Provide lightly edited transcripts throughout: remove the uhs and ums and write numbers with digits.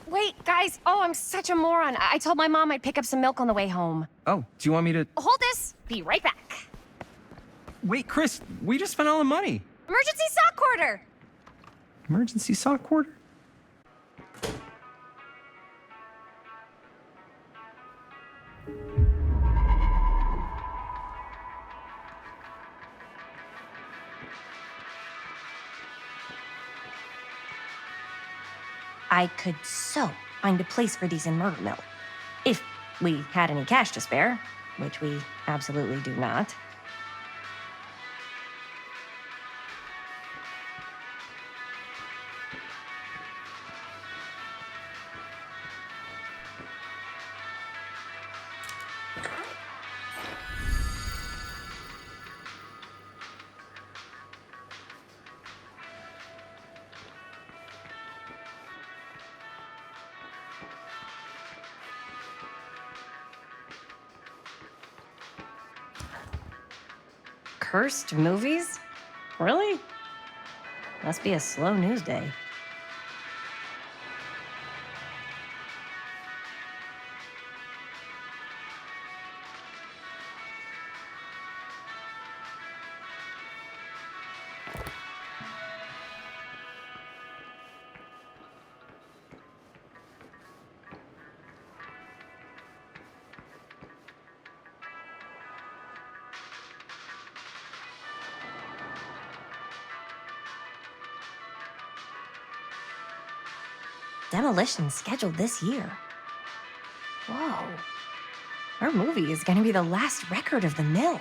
wait, guys. Oh, I'm such a moron. I told my mom I'd pick up some milk on the way home. Oh, do you want me to... Hold this. Be right back. Wait, Chris, we just spent all the money. Emergency sock order. Emergency sock order? I could so find a place for these in Murder Mill. If we had any cash to spare, which we absolutely do not. Cursed movies? Really? Must be a slow news day. Demolition scheduled this year. Whoa. Our movie is gonna be the last record of the mill.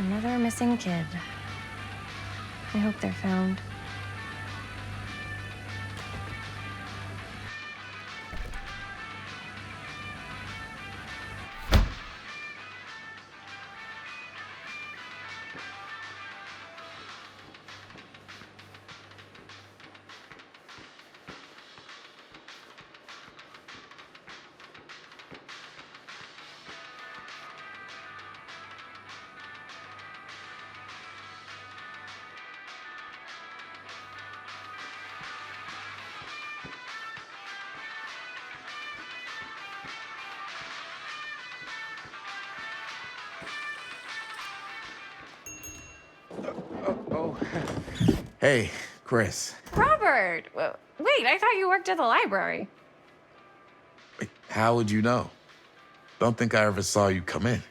Another missing kid. I hope they're found. Hey, Chris. Robert! Wait, I thought you worked at the library. Wait, how would you know? Don't think I ever saw you come in.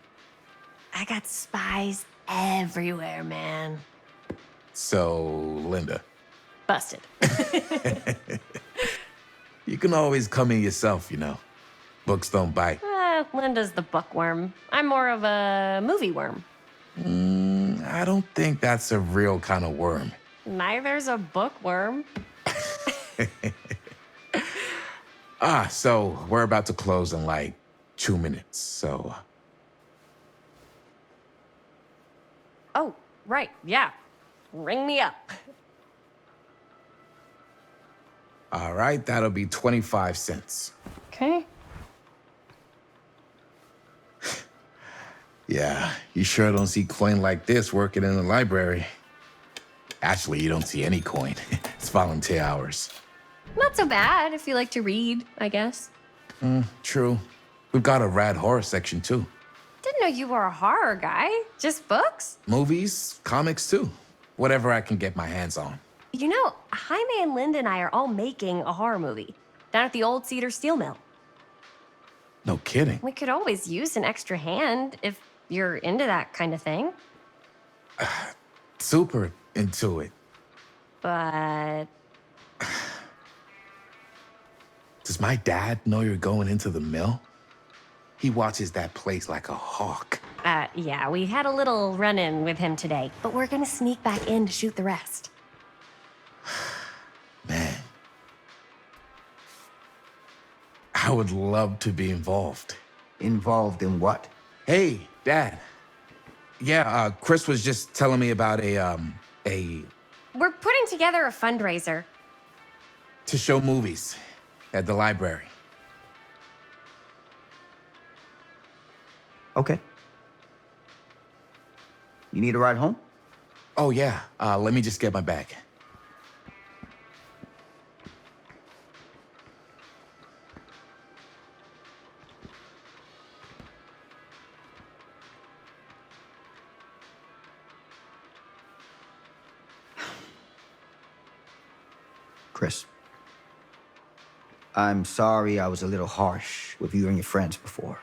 I got spies everywhere, man. So, Linda. Busted. You can always come in yourself, you know. Books don't bite. Linda's the bookworm. I'm more of a movie worm. I don't think that's a real kind of worm. Neither's a bookworm. So we're about to close in like 2 minutes, so... Oh, right, yeah. Ring me up. All right, that'll be 25 cents. Okay. Yeah, you sure don't see coin like this working in the library. Actually, you don't see any coin. It's volunteer hours. Not so bad if you like to read, I guess. True. We've got a rad horror section, too. Didn't know you were a horror guy. Just books? Movies, comics, too. Whatever I can get my hands on. You know, Jaime and Linda and I are all making a horror movie down at the old Cedar Steel Mill. No kidding. We could always use an extra hand if you're into that kind of thing. Super into it. But Does my dad know you're going into the mill? He watches that place like a hawk. Yeah, we had a little run-in with him today, but we're gonna sneak back in to shoot the rest. Man. I would love to be involved. Involved in what? Hey, Dad. Yeah, Chris was just telling me about a We're putting together a fundraiser. to show movies at the library. Okay. You need a ride home? Oh, yeah. Let me just get my bag. Chris. I'm sorry I was a little harsh with you and your friends before.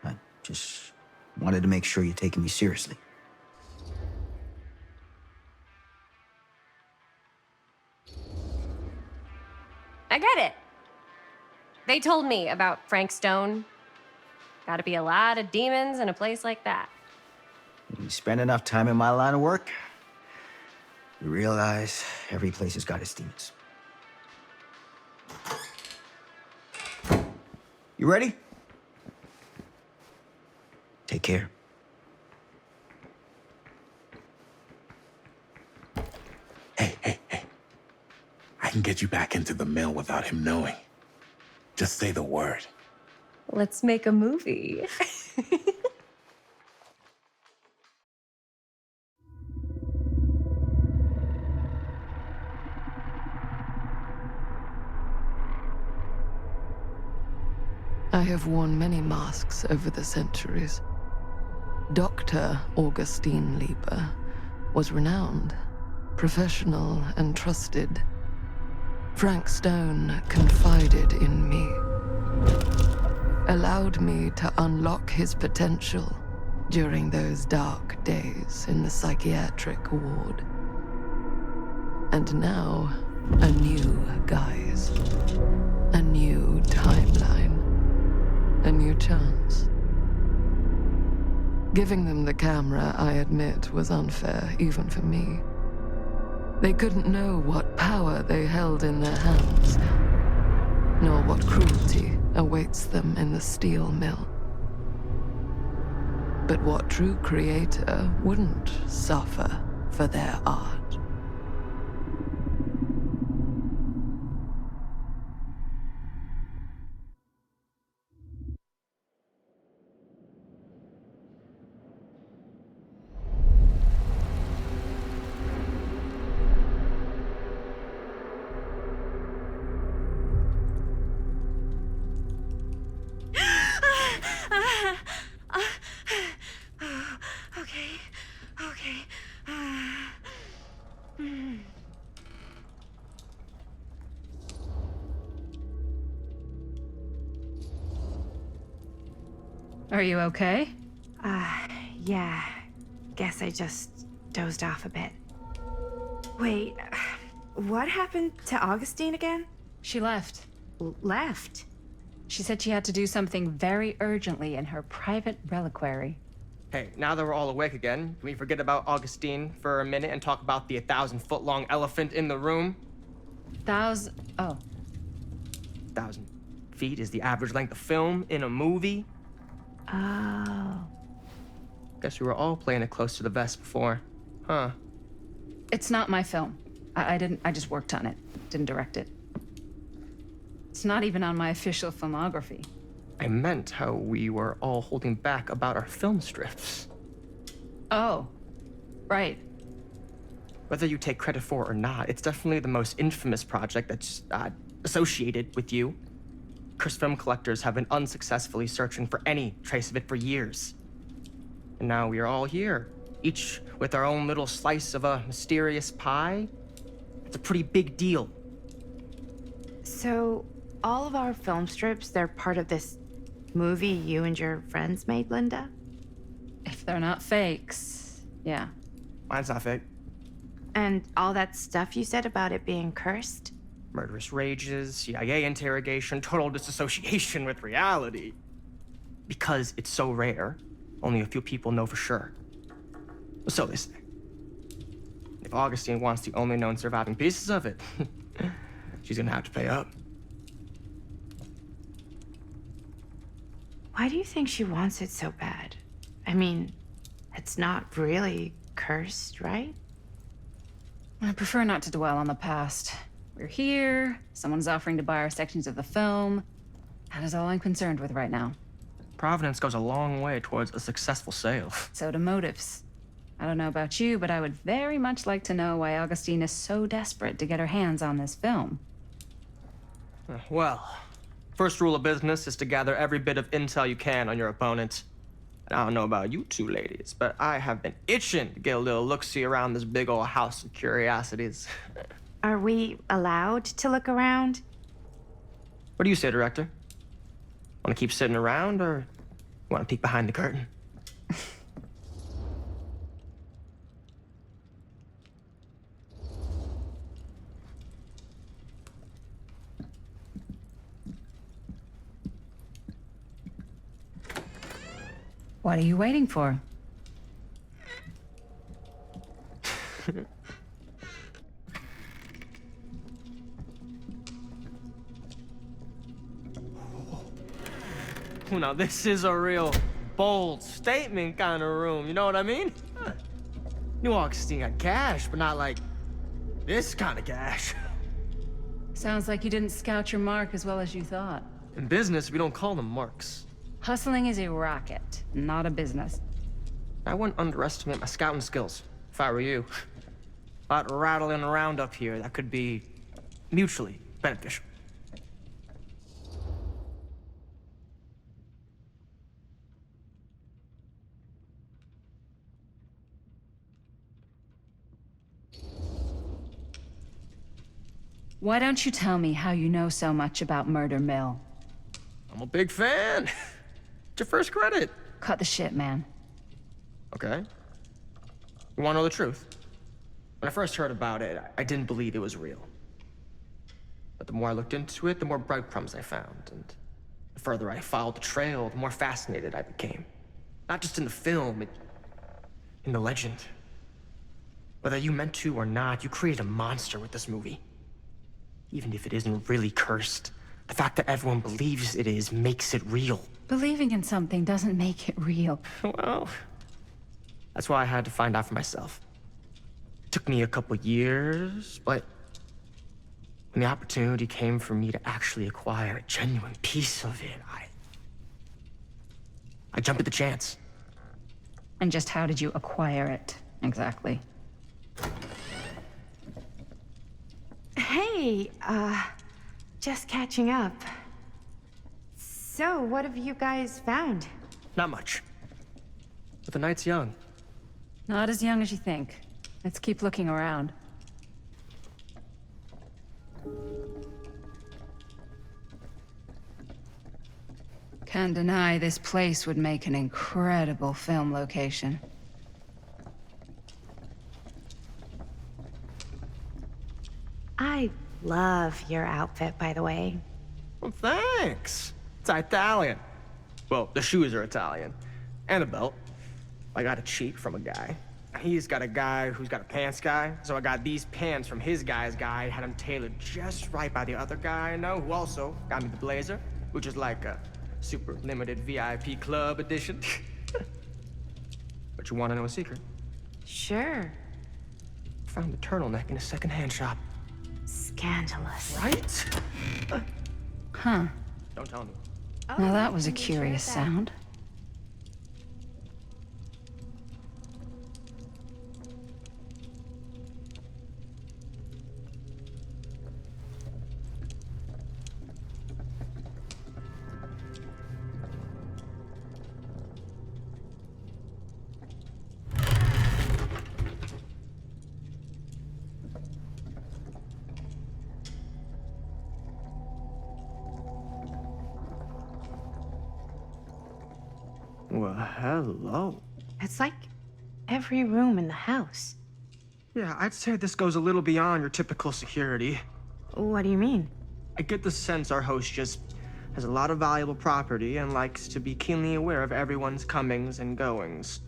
I just wanted to make sure you're taking me seriously. I get it. They told me about Frank Stone. Gotta be a lot of demons in a place like that. When you spend enough time in my line of work, you realize every place has got its demons. You ready? Take care. Hey. I can get you back into the mill without him knowing. Just say the word. Let's make a movie. I have worn many masks over the centuries. Dr. Augustine Lieber was renowned, professional, and trusted. Frank Stone confided in me, allowed me to unlock his potential during those dark days in the psychiatric ward. And now, a new guise, a new timeline, a new chance. Giving them the camera, I admit, was unfair, even for me. They couldn't know what power they held in their hands, nor what cruelty awaits them in the steel mill. But what true creator wouldn't suffer for their art? Okay. Are you okay? Yeah. Guess I just dozed off a bit. Wait, what happened to Augustine again? She left. Left? She said she had to do something very urgently in her private reliquary. Hey, now that we're all awake again, can we forget about Augustine for a minute and talk about the 1,000-foot-long elephant in the room? 1,000 feet is the average length of film in a movie. Oh. Guess we were all playing it close to the vest before. Huh. It's not my film. I just worked on it. Didn't direct it. It's not even on my official filmography. I meant how we were all holding back about our film strips. Oh, right. Whether you take credit for it or not, it's definitely the most infamous project that's associated with you. Cursed film collectors have been unsuccessfully searching for any trace of it for years. And now we are all here, each with our own little slice of a mysterious pie. It's a pretty big deal. So, all of our film strips, they're part of this movie you and your friends made, Linda? If they're not fakes, yeah. Mine's not fake. And all that stuff you said about it being cursed? Murderous rages, CIA interrogation, total disassociation with reality. because it's so rare, only a few people know for sure. So they say. If Augustine wants the only known surviving pieces of it, she's gonna have to pay up. Why do you think she wants it so bad? I mean, it's not really cursed, right? I prefer not to dwell on the past. We're here, someone's offering to buy our sections of the film. That is all I'm concerned with right now. Providence goes a long way towards a successful sale. So do motives. I don't know about you, but I would very much like to know why Augustine is so desperate to get her hands on this film. Well, first rule of business is to gather every bit of intel you can on your opponent. And I don't know about you two ladies, but I have been itching to get a little look-see around this big old house of curiosities. Are we allowed to look around? What do you say, director? Want to keep sitting around, or want to peek behind the curtain? What are you waiting for? Well, now this is a real bold statement kind of room, you know what I mean? New Augustine got cash, but not like this kind of cash. Sounds like you didn't scout your mark as well as you thought. In business, we don't call them marks. Hustling is a racket, not a business. I wouldn't underestimate my scouting skills, if I were you. A lot rattling around up here that could be mutually beneficial. Why don't you tell me how you know so much about Murder Mill? I'm a big fan. It's your first credit. Cut the shit, man. Okay. You want to know the truth? When I first heard about it, I didn't believe it was real. But the more I looked into it, the more breadcrumbs I found. And the further I followed the trail, the more fascinated I became. Not just in the film, in the legend. Whether you meant to or not, you created a monster with this movie. Even if it isn't really cursed, the fact that everyone believes it is makes it real. Believing in something doesn't make it real. Well, that's why I had to find out for myself. It took me a couple years, but when the opportunity came for me to actually acquire a genuine piece of it, I jumped at the chance. And just how did you acquire it, exactly? Hey, just catching up. So, what have you guys found? Not much. But the night's young. Not as young as you think. Let's keep looking around. Can't deny this place would make an incredible film location. I love your outfit, by the way. Well, thanks. It's Italian. Well, the shoes are Italian. And a belt. I got it cheap from a guy. He's got a guy who's got a pants guy, so I got these pants from his guy's guy, had them tailored just right by the other guy I know, who also got me the blazer, which is like a super limited VIP club edition. But you want to know a secret? Sure. Found the turtleneck in a secondhand shop. Scandalous. Right? Huh. Don't tell me. Now that was a curious sound. Well, hello. It's like every room in the house. Yeah, I'd say this goes a little beyond your typical security. What do you mean? I get the sense our host just has a lot of valuable property and likes to be keenly aware of everyone's comings and goings.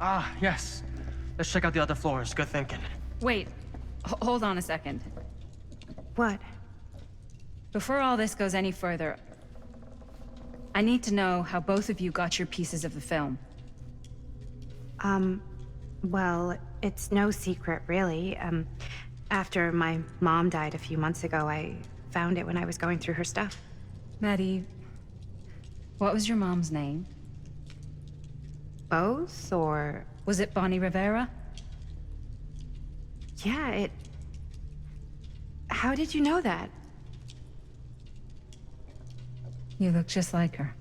Ah, yes. Let's check out the other floors. Good thinking. Wait, hold on a second. What? Before all this goes any further, I need to know how both of you got your pieces of the film. Well, it's no secret, really. After my mom died a few months ago, I found it when I was going through her stuff. Maddie, what was your mom's name? Both, or... Was it Bonnie Rivera? Yeah, it... How did you know that? You look just like her.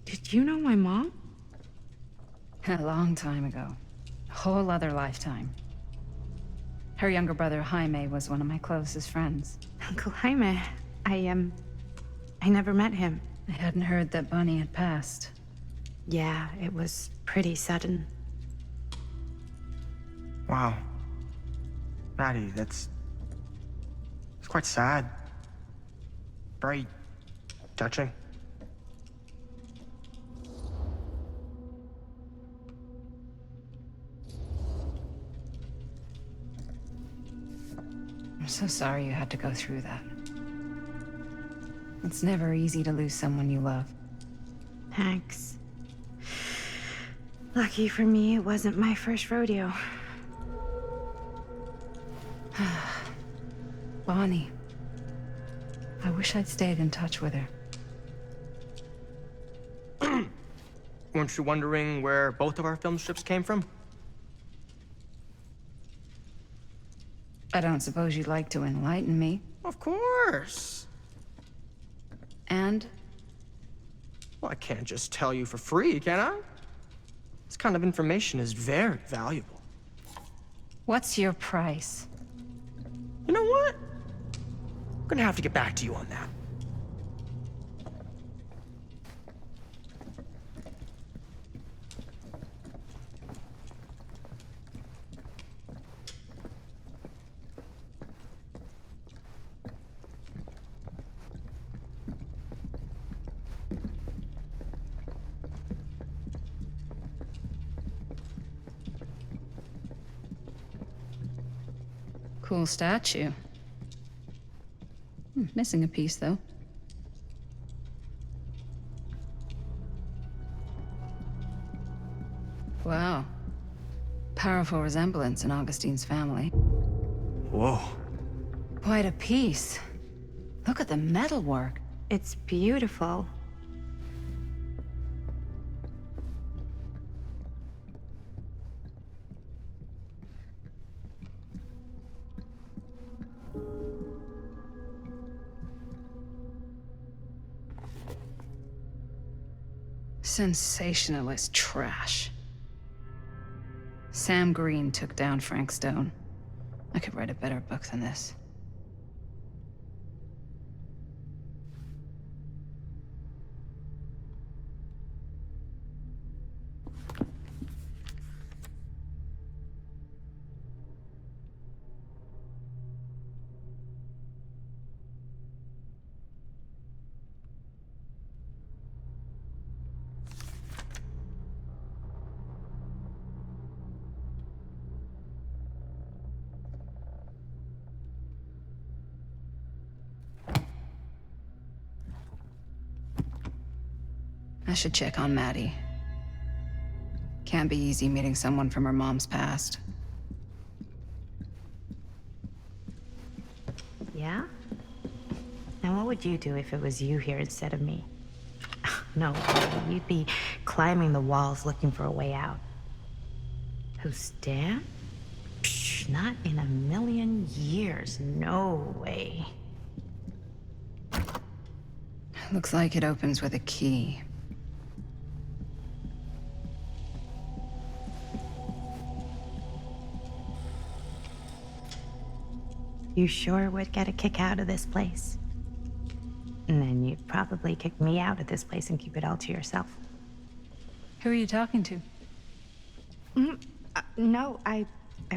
Did you know my mom? A long time ago. A whole other lifetime. Her younger brother, Jaime, was one of my closest friends. Uncle Jaime. I never met him. I hadn't heard that Bonnie had passed. Yeah, it was pretty sudden. Wow. Maddie, it's quite sad. Very touching. I'm so sorry you had to go through that. It's never easy to lose someone you love. Thanks. Lucky for me, it wasn't my first rodeo. Bonnie. I wish I'd stayed in touch with her. Weren't you wondering where both of our film strips came from? I don't suppose you'd like to enlighten me. Of course. And? Well, I can't just tell you for free, can I? This kind of information is very valuable. What's your price? You know what? I'm gonna have to get back to you on that. Cool statue. Missing a piece, though. Wow. Powerful resemblance in Augustine's family. Whoa. Quite a piece. Look at the metalwork. It's beautiful. Sensationalist trash. Sam Green took down Frank Stone. I could write a better book than this. should check on Maddie. Can't be easy meeting someone from her mom's past. Yeah? And what would you do if it was you here instead of me? No, you'd be climbing the walls looking for a way out. Who, Stan? Psh, not in a million years. No way. Looks like it opens with a key. You sure would get a kick out of this place. And then you'd probably kick me out of this place and keep it all to yourself. Who are you talking to? No, I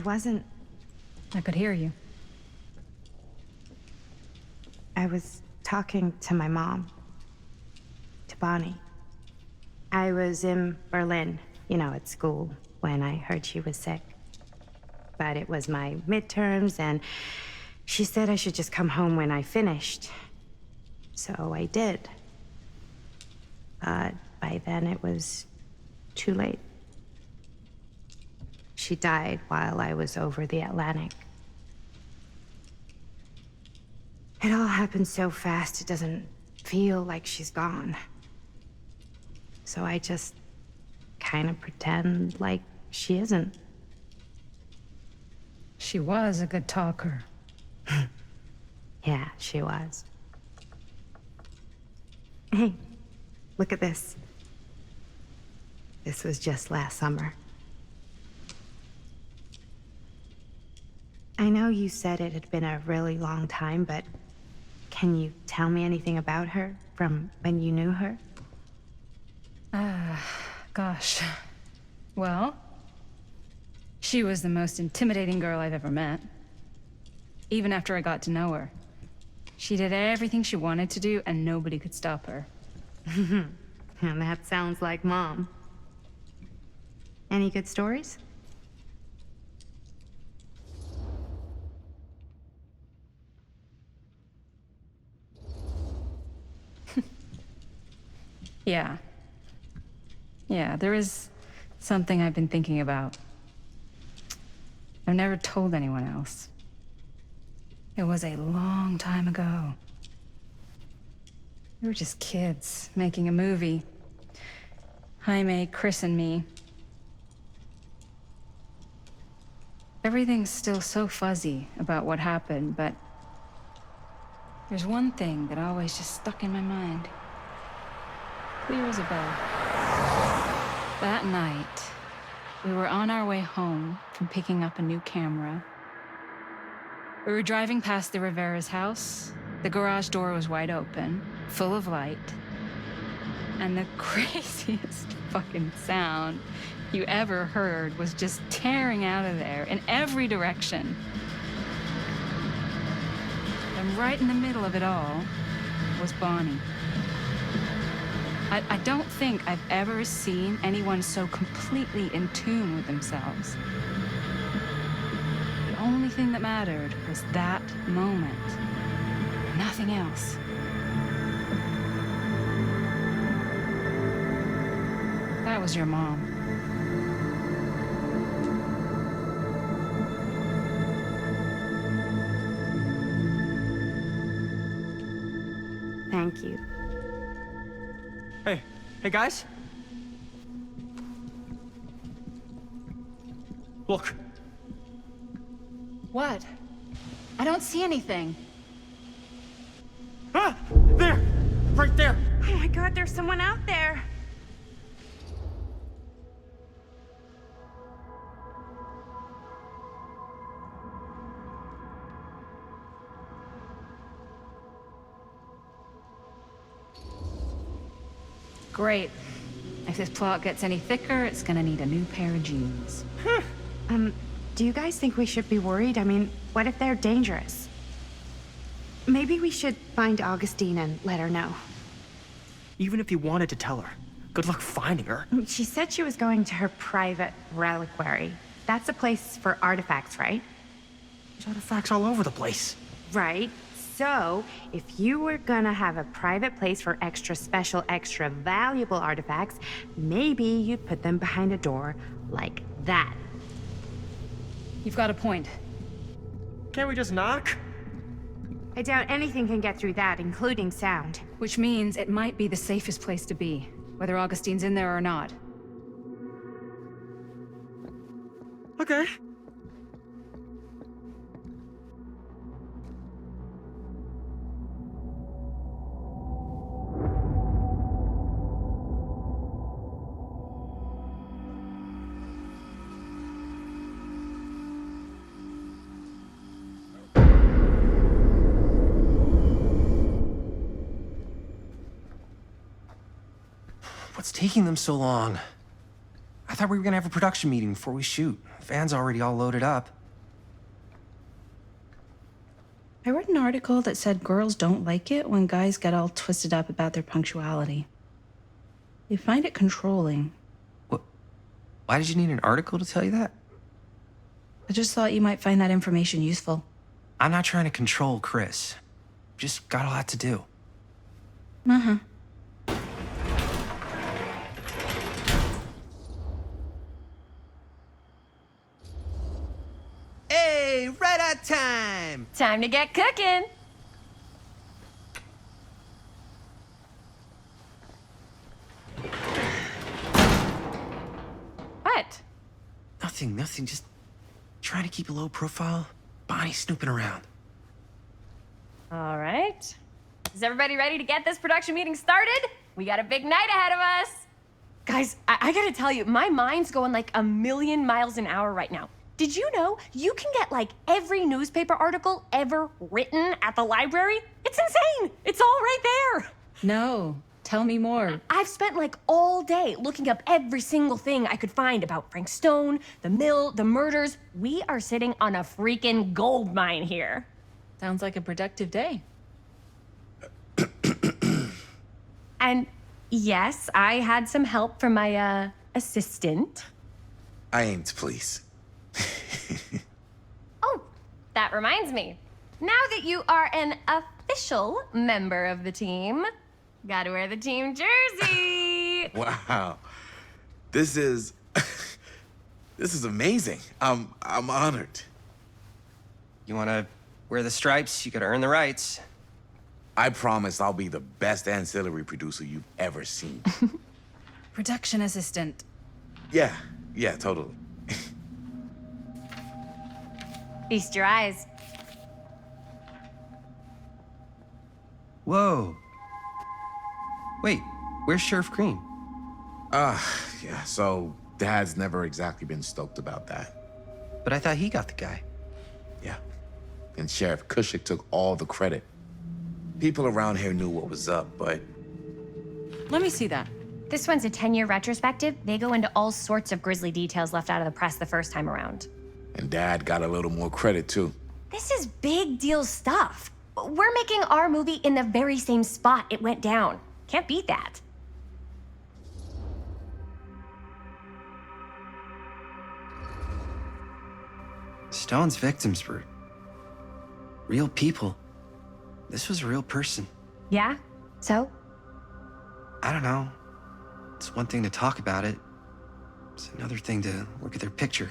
wasn't. I could hear you. I was talking to my mom. To Bonnie. I was in Berlin, at school, when I heard she was sick. But it was my midterms, and she said I should just come home when I finished. So I did. But by then it was too late. She died while I was over the Atlantic. It all happened so fast, it doesn't feel like she's gone. So I just kind of pretend like she isn't. She was a good talker. Yeah, she was. Hey, look at this. This was just last summer. I know you said it had been a really long time, but can you tell me anything about her from when you knew her? Gosh. Well, she was the most intimidating girl I've ever met. Even after I got to know her. She did everything she wanted to do, and nobody could stop her. And that sounds like Mom. Any good stories? Yeah. Yeah, there is something I've been thinking about. I've never told anyone else. It was a long time ago. We were just kids making a movie. Jaime, Chris, and me. Everything's still so fuzzy about what happened, but there's one thing that always just stuck in my mind. Clear as a bell. That night, we were on our way home from picking up a new camera. We were driving past the Rivera's house. The garage door was wide open, full of light. And the craziest fucking sound you ever heard was just tearing out of there in every direction. And right in the middle of it all was Bonnie. I don't think I've ever seen anyone so completely in tune with themselves. The only thing that mattered was that moment. Nothing else. That was your mom. Thank you. Hey guys. Look. What? I don't see anything. Ah! There! Right there! Oh my God, there's someone out there. Great. If this plot gets any thicker, it's gonna need a new pair of jeans. Do you guys think we should be worried? I mean, what if they're dangerous? Maybe we should find Augustine and let her know. Even if you wanted to tell her, good luck finding her. She said she was going to her private reliquary. That's a place for artifacts, right? There's artifacts all over the place. Right. So, if you were gonna have a private place for extra special, extra valuable artifacts, maybe you'd put them behind a door like that. You've got a point. Can't we just knock? I doubt anything can get through that, including sound. Which means it might be the safest place to be, whether Augustine's in there or not. Okay. What's taking them so long? I thought we were gonna have a production meeting before we shoot. Van's already all loaded up. I read an article that said girls don't like it when guys get all twisted up about their punctuality. They find it controlling. What? Why did you need an article to tell you that? I just thought you might find that information useful. I'm not trying to control Chris. Just got a lot to do. Uh-huh. Hey, right on time! Time to get cooking. What? Nothing. Just trying to keep a low profile. Bonnie snooping around. All right. Is everybody ready to get this production meeting started? We got a big night ahead of us. Guys, I gotta tell you, my mind's going like a million miles an hour right now. Did you know you can get like every newspaper article ever written at the library? It's insane. It's all right there. No, tell me more. I've spent like all day looking up every single thing I could find about Frank Stone, the mill, the murders. We are sitting on a freaking gold mine here. Sounds like a productive day. And yes, I had some help from my assistant. I aim to please. Oh, that reminds me. Now that you are an official member of the team, gotta wear the team jersey. Wow. This is this is amazing. I'm honored. You wanna wear the stripes? You gotta earn the rights. I promise I'll be the best ancillary producer you've ever seen. Production assistant. Yeah, totally. Feast your eyes. Whoa. Wait, where's Sheriff Green? Yeah, so Dad's never exactly been stoked about that. But I thought he got the guy. Yeah. And Sheriff Cushik took all the credit. People around here knew what was up, but Let me see that. This one's a 10-year retrospective. They go into all sorts of grisly details left out of the press the first time around. and Dad got a little more credit too. This is big deal stuff. We're making our movie in the very same spot it went down. Can't beat that. Stone's victims were real people. This was a real person. Yeah? So? I don't know. It's one thing to talk about it. It's another thing to look at their picture.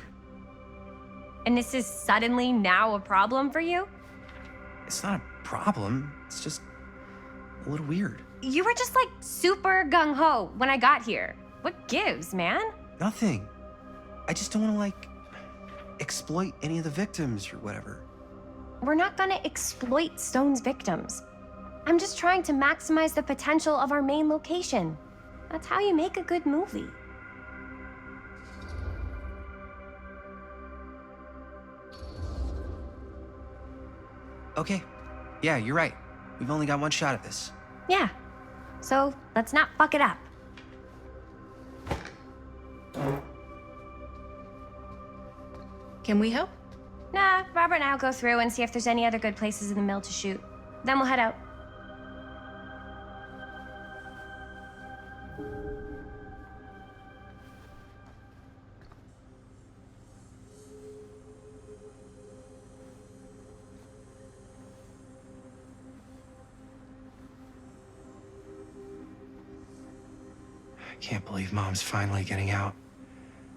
And this is suddenly now a problem for you? It's not a problem. It's just a little weird. You were just like super gung-ho when I got here. What gives, man? Nothing. I just don't want to, exploit any of the victims or whatever. We're not gonna exploit Stone's victims. I'm just trying to maximize the potential of our main location. That's how you make a good movie. Okay. Yeah, you're right. We've only got one shot at this. Yeah. So let's not fuck it up. Can we help? Nah, Robert and I'll go through and see if there's any other good places in the mill to shoot. Then we'll head out. Can't believe Mom's finally getting out.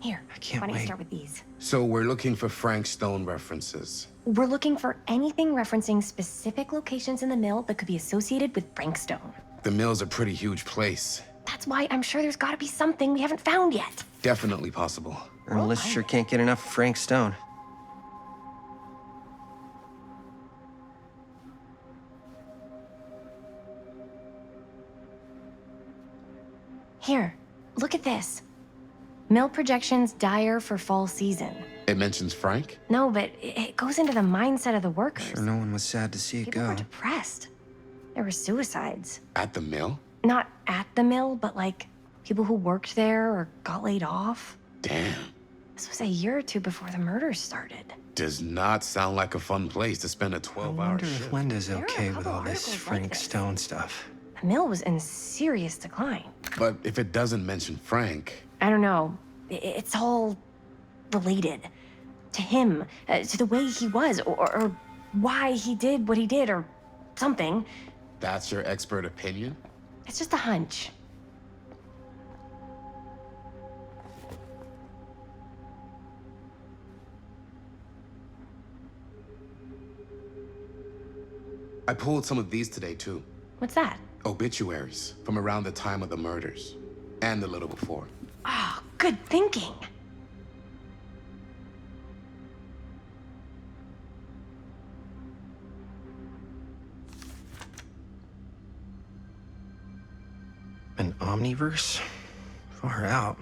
Here, I can't why don't you wait. start with these? So we're looking for Frank Stone references. We're looking for anything referencing specific locations in the mill that could be associated with Frank Stone. The mill's a pretty huge place. That's why I'm sure there's gotta be something we haven't found yet. Definitely possible. Our list sure can't get enough of Frank Stone. Here, look at this. Mill projections dire for fall season. It mentions Frank? No, but it goes into the mindset of the workers. Sure, no one was sad to see it People were go. depressed. There were suicides. At the mill? Not at the mill, but like people who worked there or got laid off. Damn. This was a year or two before the murders started. Does not sound like a fun place to spend a I 12-hour wonder shift. if Linda's There are a okay with couple all this articles like Frank this. Stone stuff. The mill was in serious decline. But if it doesn't mention Frank, I don't know. It's all related to him, to the way he was, or why he did what he did, or something. that's your expert opinion? It's just a hunch. I pulled some of these today, too. What's that? Obituaries from around the time of the murders. And a little before. Oh, good thinking. An omniverse? Far out.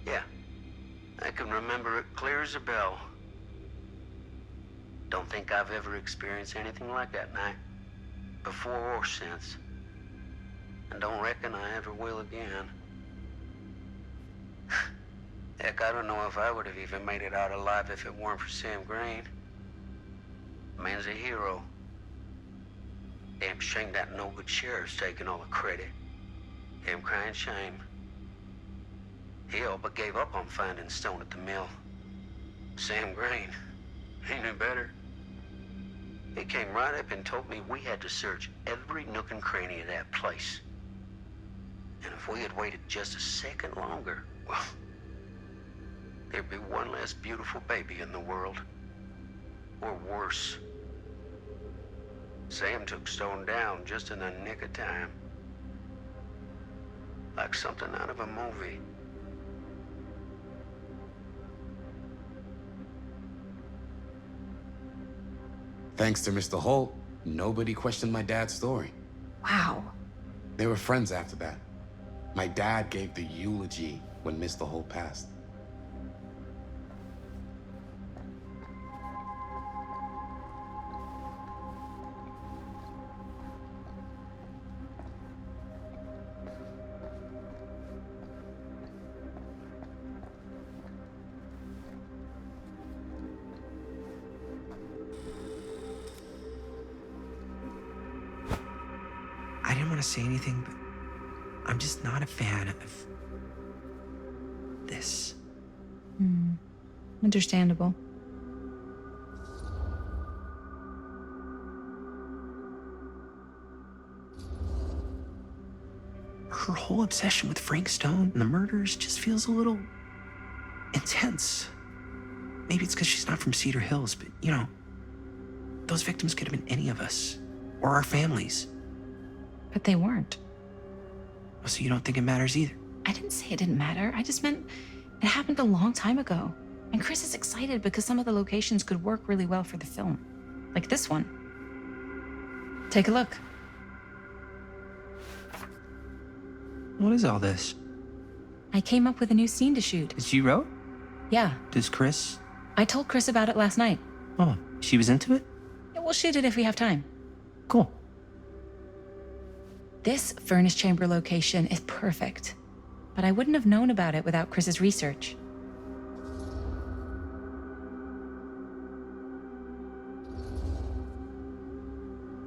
Yeah. I can remember it clear as a bell. Don't think I've ever experienced anything like that night, before or since. And don't reckon I ever will again. Heck, I don't know if I would have even made it out alive if it weren't for Sam Green. Man's a hero. Damn shame that no-good sheriff's taking all the credit. Damn crying shame. He all but gave up on finding Stone at the mill. Sam Green, he knew better. He came right up and told me we had to search every nook and cranny of that place. And if we had waited just a second longer, well, there'd be one less beautiful baby in the world. Or worse. Sam took Stone down just in the nick of time. Like something out of a movie. Thanks to Mr. Holt, nobody questioned my dad's story. Wow. They were friends after that. My dad gave the eulogy when Mr. Holt passed. I didn't want to say anything, but I'm just not a fan of this. Understandable. Her whole obsession with Frank Stone and the murders just feels a little intense. Maybe it's because she's not from Cedar Hills, but you know, those victims could have been any of us or our families. But they weren't. So you don't think it matters either? I didn't say it didn't matter. I just meant it happened a long time ago. And Chris is excited because some of the locations could work really well for the film. Like this one. Take a look. What is all this? I came up with a new scene to shoot. That you wrote? Yeah, Does Chris? I told Chris about it last night. Oh, she was into it? Yeah, we'll shoot it if we have time. Cool. This furnace chamber location is perfect, but I wouldn't have known about it without Chris's research.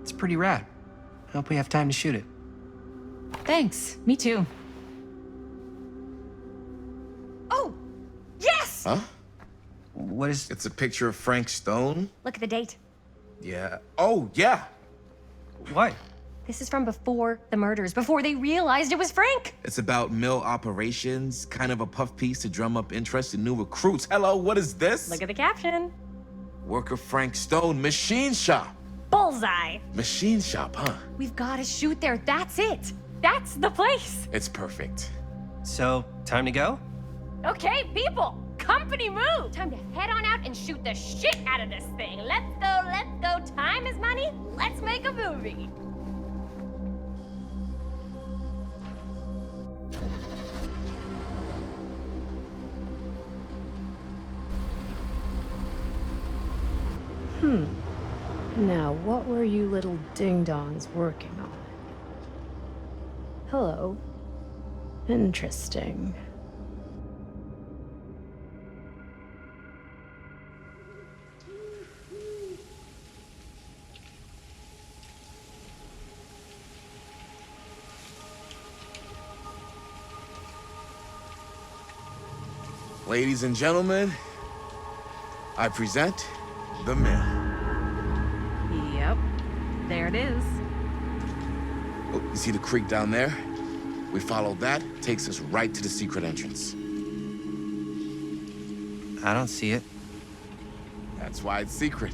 It's pretty rad. I hope we have time to shoot it. Thanks, me too. Oh, yes! Huh? What is... It's a picture of Frank Stone? Look at the date. Yeah. Oh, yeah. What? This is from before the murders, before they realized it was Frank. It's about mill operations, kind of a puff piece to drum up interest in new recruits. Hello, what is this? Look at the caption. Worker Frank Stone, machine shop. Bullseye. Machine shop, huh? We've got to shoot there. That's it. That's the place. It's perfect. So, time to go? Okay, people. Company move. Time to head on out and shoot the shit out of this thing. Let's go, let's go. Time is money. Let's make a movie. Now, what were you little ding-dongs working on? Hello. Interesting. Ladies and gentlemen, I present the mill. Yep, there it is. Oh, you see the creek down there? We follow that, takes us right to the secret entrance. I don't see it. That's why it's secret.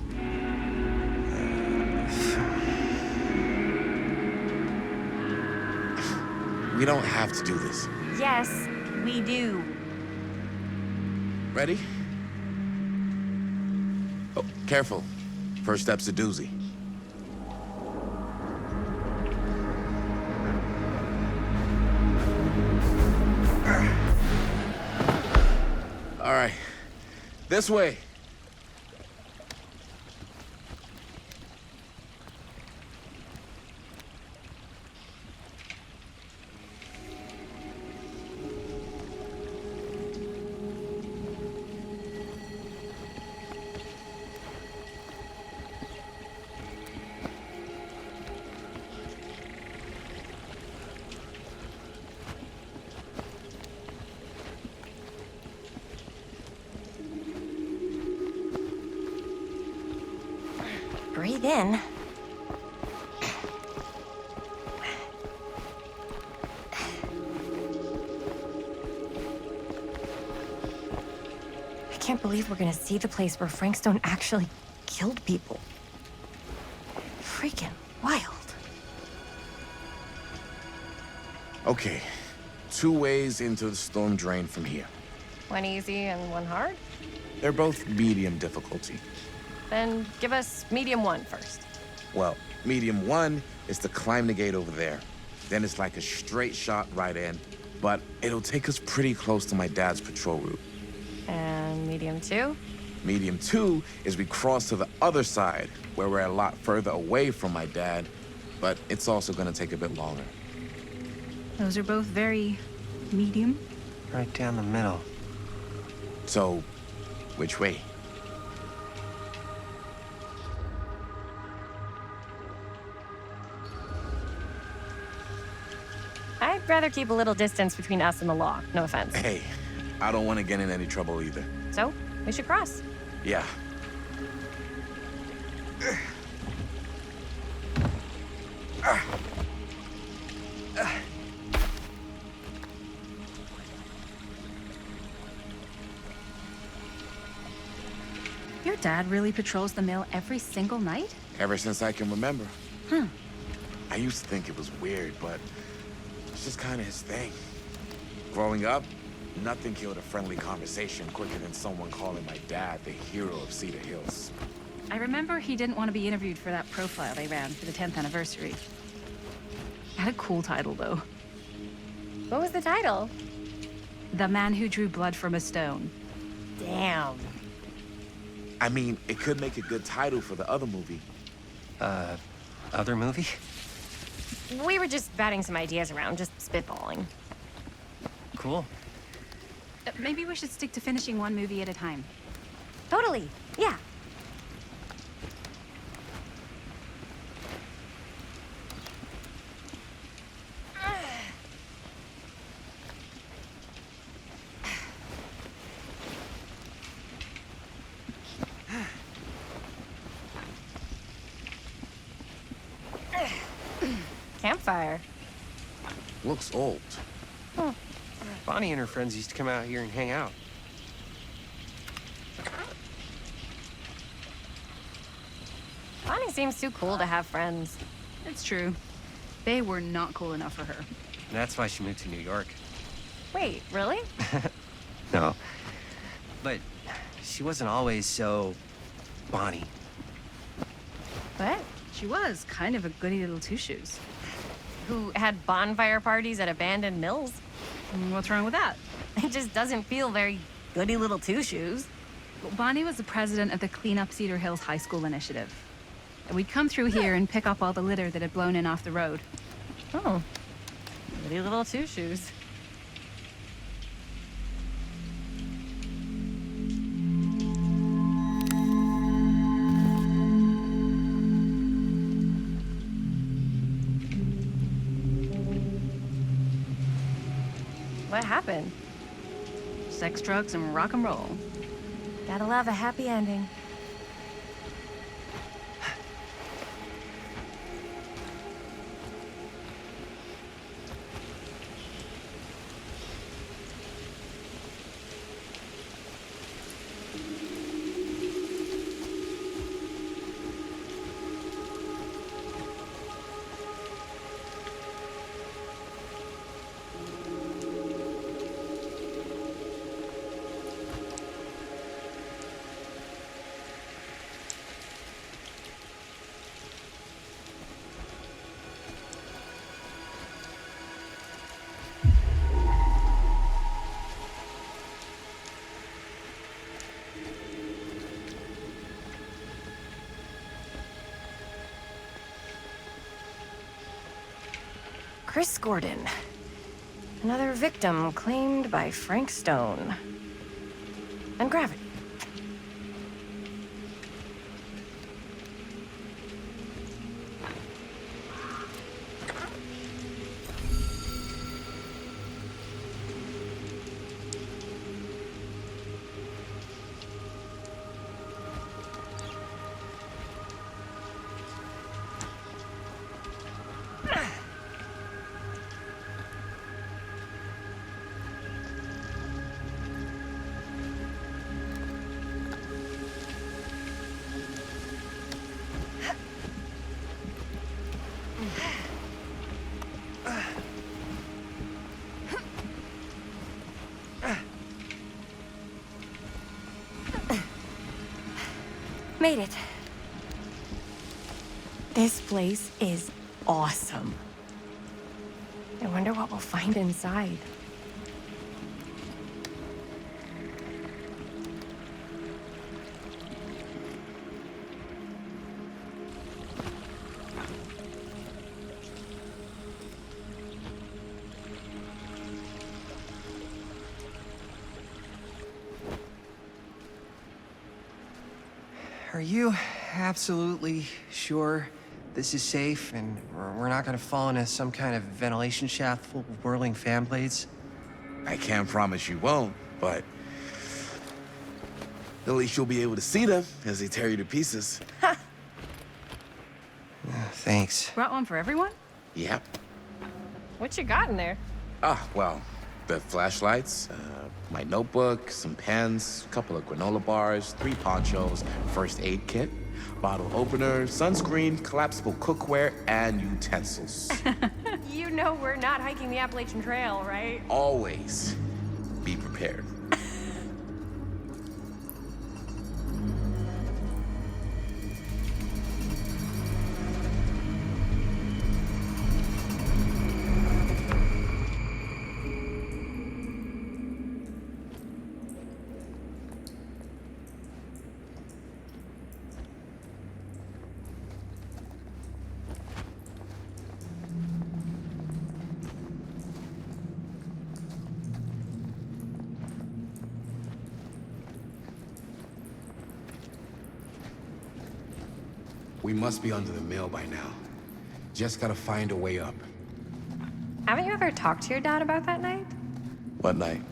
We don't have to do this. Yes, we do. Ready? Oh, careful. First step's a doozy. All right. This way. Breathe in. I can't believe we're gonna see the place where Frank Stone actually killed people. Freaking wild. Okay. 2 ways into the storm drain from here. One easy and one hard? They're both medium difficulty. Then give us medium one first. Well, medium 1 is to climb the gate over there. Then it's like a straight shot right in, but it'll take us pretty close to my dad's patrol route. And medium two? Medium 2 is we cross to the other side, where we're a lot further away from my dad, but it's also gonna take a bit longer. Those are both very medium. Right down the middle. So, which way? I'd rather keep a little distance between us and the law. No offense. Hey, I don't want to get in any trouble either. So, we should cross. Yeah. Your dad really patrols the mill every single night? Ever since I can remember. I used to think it was weird, but it's just kind of his thing. Growing up, nothing killed a friendly conversation quicker than someone calling my dad the hero of Cedar Hills. I remember he didn't want to be interviewed for that profile they ran for the 10th anniversary. Had a cool title, though. What was the title? The Man Who Drew Blood from a Stone. Damn. I mean, it could make a good title for the other movie. Other movie? We were just batting some ideas around, just spitballing. Cool. Maybe we should stick to finishing one movie at a time. Totally, yeah. Campfire. Looks old. Bonnie and her friends used to come out here and hang out. Bonnie seems too cool to have friends. It's true. They were not cool enough for her. And that's why she moved to New York. Wait, really? No. But she wasn't always so Bonnie. What? She was kind of a goody little two-shoes. Who had bonfire parties at abandoned mills? What's wrong with that? It just doesn't feel very goody little two-shoes. Well, Bonnie was the president of the Clean Up Cedar Hills High School Initiative. And we'd come through here and pick up all the litter that had blown in off the road. Oh. Goody little two-shoes. What happened? Sex, drugs, and rock and roll. Gotta love a happy ending. Chris Gordon. Another victim claimed by Frank Stone. And gravity. Made it. This place is awesome. I wonder what we'll find inside. Are you absolutely sure this is safe and we're not gonna fall into some kind of ventilation shaft full of whirling fan blades? I can't promise you won't, but at least you'll be able to see them as they tear you to pieces. Thanks. Brought one for everyone? Yep. What you got in there? Well, the flashlights, my notebook, some pens, a couple of granola bars, 3 ponchos, first aid kit, bottle opener, sunscreen, collapsible cookware, and utensils. You know we're not hiking the Appalachian Trail, right? Always be prepared. We must be under the mill by now. Just gotta find a way up. Haven't you ever talked to your dad about that night? What night?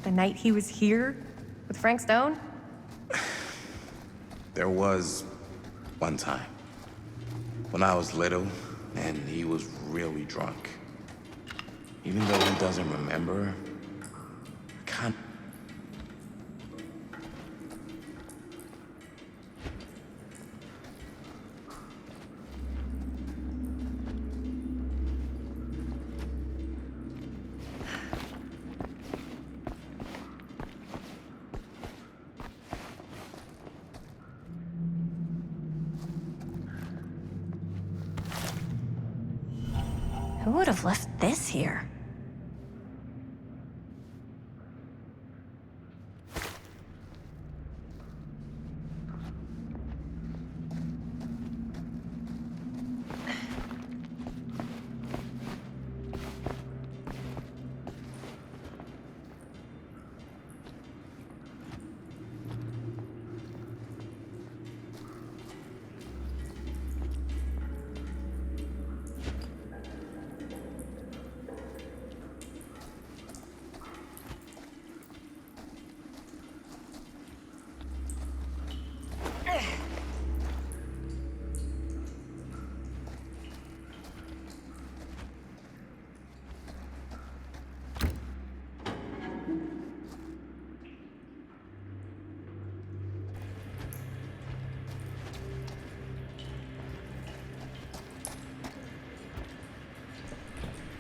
The night he was here with Frank Stone? There was one time. When I was little, and he was really drunk. Even though he doesn't remember, I can't... Who would have left this here?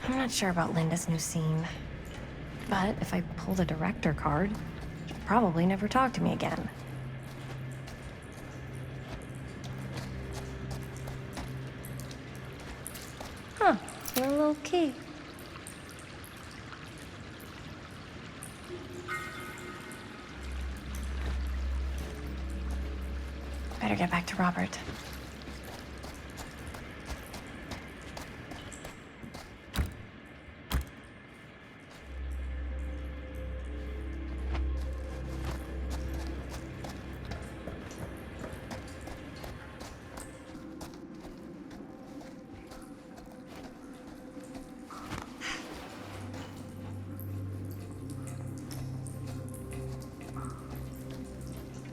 I'm not sure about Linda's new scene. But if I pull the director card, she'll probably never talk to me again. Huh, a little key. Better get back to Robert.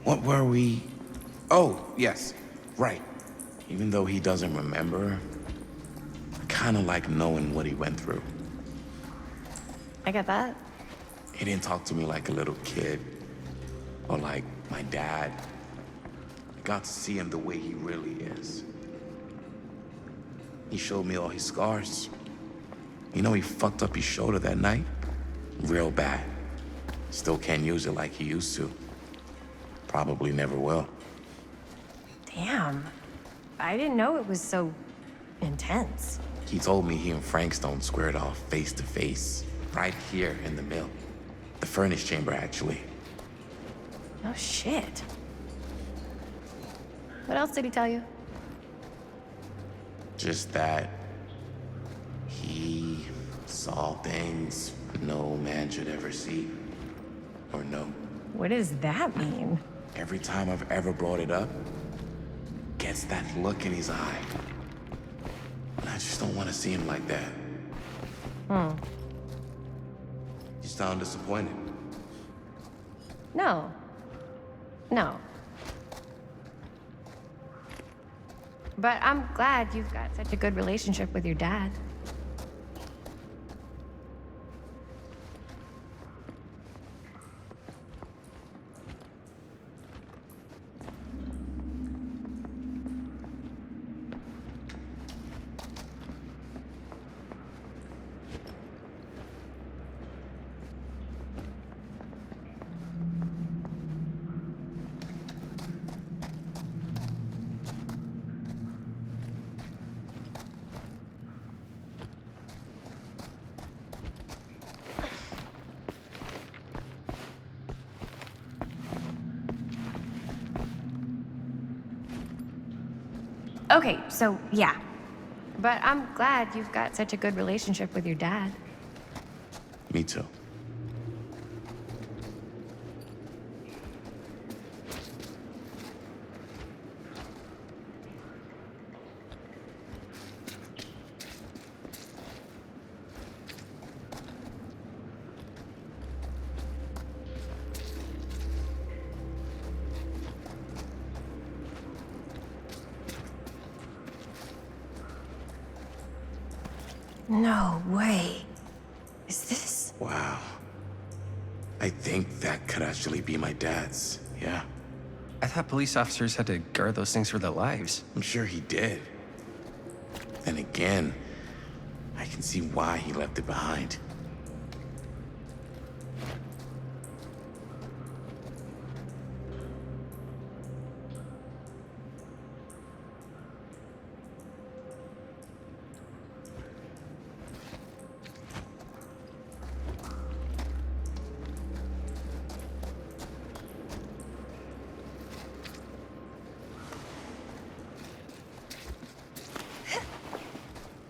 What were we... Oh, yes, right. Even though he doesn't remember, I kind of like knowing what he went through. I get that. He didn't talk to me like a little kid, or like my dad. I got to see him the way he really is. He showed me all his scars. You know, he fucked up his shoulder that night? Real bad. Still can't use it like he used to. Probably never will. Damn. I didn't know it was so intense. He told me he and Frank Stone squared off face to face, right here in the mill. The furnace chamber, actually. Oh, shit. What else did he tell you? Just that he saw things no man should ever see or know. What does that mean? Every time I've ever brought it up, gets that look in his eye. And I just don't want to see him like that. You sound disappointed. No. No. But I'm glad you've got such a good relationship with your dad. Okay, so yeah. But I'm glad you've got such a good relationship with your dad. Me too. No way. Is this? Wow. I think that could actually be my dad's, yeah. I thought police officers had to guard those things for their lives. I'm sure he did. Then again, I can see why he left it behind.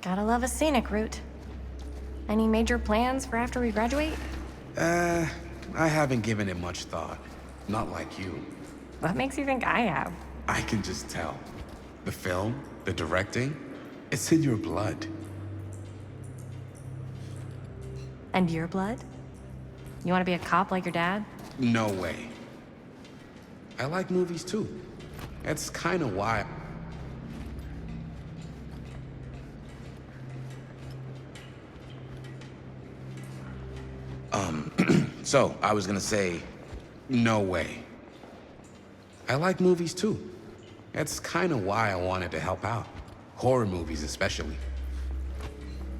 Gotta love a scenic route. Any major plans for after we graduate? I haven't given it much thought. Not like you. What makes you think I have? I can just tell. The film, the directing, it's in your blood. And your blood? You want to be a cop like your dad? No way. I like movies too. That's kind of why. So, I was gonna say, no way. I like movies too. That's kind of why I wanted to help out. Horror movies especially.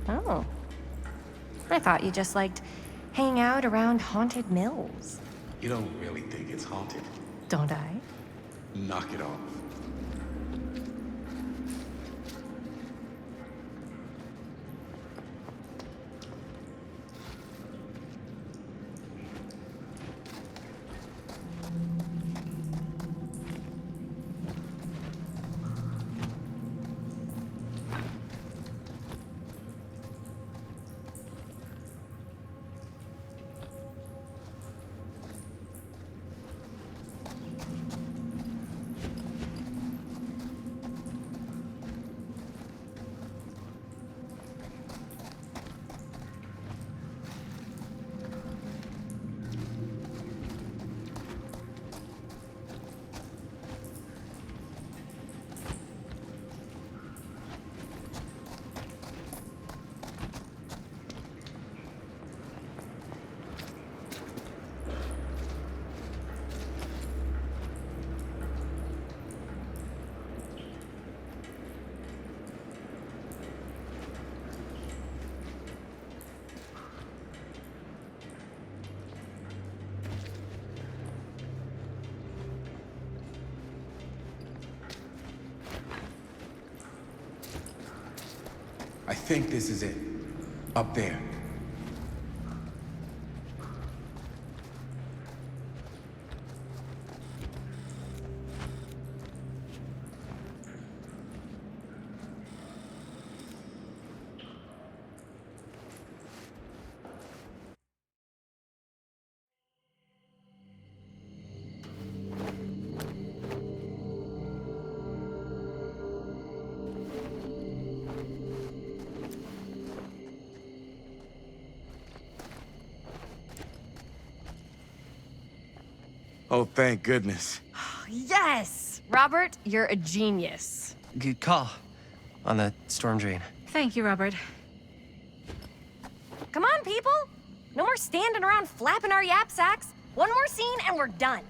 Oh. I thought you just liked hanging out around haunted mills. You don't really think it's haunted. Don't I? Knock it off. I think this is it. Up there. Oh, thank goodness. Yes! Robert, you're a genius. Good call on the storm drain. Thank you, Robert. Come on, people! No more standing around flapping our yap sacks. One more scene and we're done.